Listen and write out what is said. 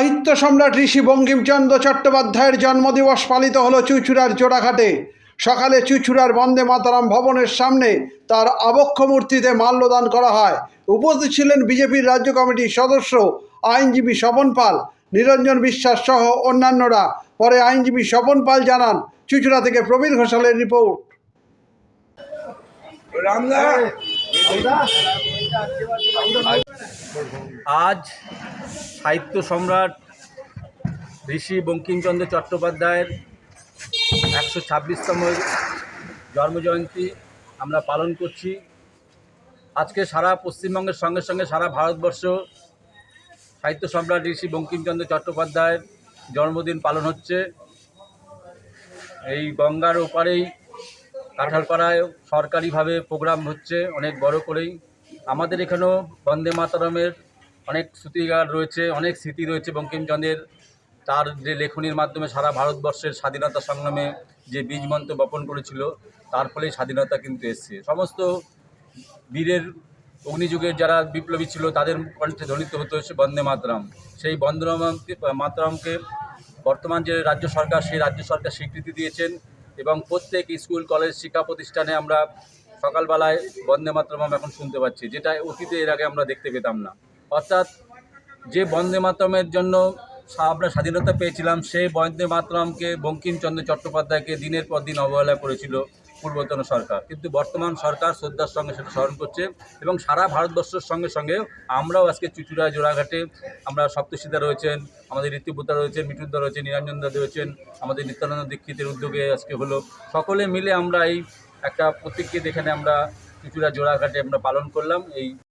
সাহিত্য সম্রাট ঋষি বঙ্কিমচন্দ্র চট্টোপাধ্যায়ের জন্মদিবস পালিত হলো চুঁচুড়ার জোড়াঘাটে। সকালে চুঁচুড়ার বন্দে মাতরম ভবনের সামনে তার আবক্ষ মূর্তিতে মাল্যদান করা হয়। উপস্থিত ছিলেন বিজেপির রাজ্য কমিটির সদস্য আইনজীবী স্বপন পাল, নিরঞ্জন বিশ্বাস সহ অন্যান্যরা। পরে আইনজীবী স্বপন পাল জানান, চুঁচুড়া থেকে প্রবীর ঘোষালের রিপোর্ট। আজ সাহিত্য সম্রাট ঋষি বঙ্কিমচন্দ্র চট্টোপাধ্যায়ের 126তম জন্মজয়ন্তী আমরা পালন করছি। আজকে সারা পশ্চিমবঙ্গের সঙ্গে সঙ্গে সারা ভারতবর্ষ সাহিত্য সম্রাট ঋষি বঙ্কিমচন্দ্র চট্টোপাধ্যায়ের জন্মদিন পালন হচ্ছে। এই গঙ্গার ওপারেই কাঁঠালপাড়ায় সরকারিভাবে প্রোগ্রাম হচ্ছে অনেক বড় করেই। আমাদের এখানেও বন্দে মাতরমের অনেক শ্রুতিগার রয়েছে, অনেক স্মৃতি রয়েছে বঙ্কিমচন্দ্রের। তার যে লেখনীর মাধ্যমে সারা ভারতবর্ষের স্বাধীনতা সংগ্রামে যে বীজমন্ত্র বপন করেছিল, তার ফলেই স্বাধীনতা কিন্তু এসছে। সমস্ত বীরের অগ্নিযুগের যারা বিপ্লবী ছিল তাদের কণ্ঠে ধ্বনিত হতো বন্দে মাতরম। সেই বন্দে মাতরমকে বর্তমান যে রাজ্য সরকার, সেই রাজ্য সরকার স্বীকৃতি দিয়েছেন এবং প্রত্যেক স্কুল কলেজ শিক্ষা প্রতিষ্ঠানে আমরা সকালবেলায় বন্দে মাতরম এখন শুনতে পাচ্ছি, যেটা অতীতে এর আগে আমরা দেখতে পেতাম না। অর্থাৎ যে বন্দে মাতরমের জন্য আমরা স্বাধীনতা পেয়েছিলাম, সেই বন্দে মাতরমকে বঙ্কিমচন্দ্র চট্টোপাধ্যায়কে দিনের পর দিন অবহেলা করেছিল পূর্বতন সরকার। কিন্তু বর্তমান সরকার শ্রদ্ধার সঙ্গে সেটা স্মরণ করছে এবং সারা ভারতবর্ষের সঙ্গে সঙ্গে আমরাও আজকে চুঁচুড়া জোড়াঘাটে আমরা সপ্তর্ষিদা রয়েছেন, আমাদের ঋতুব্রতা রয়েছেন, মিঠুনদা রয়েছেন, নিরঞ্জন দা রয়েছেন, আমাদের নিত্যানন্দ দীক্ষিতের উদ্যোগে আজকে হলো। সকলে মিলে আমরা এই একটা প্রতীককে এখানে আমরা চুঁচুড়া জোড়াঘাটে আমরা পালন করলাম। এই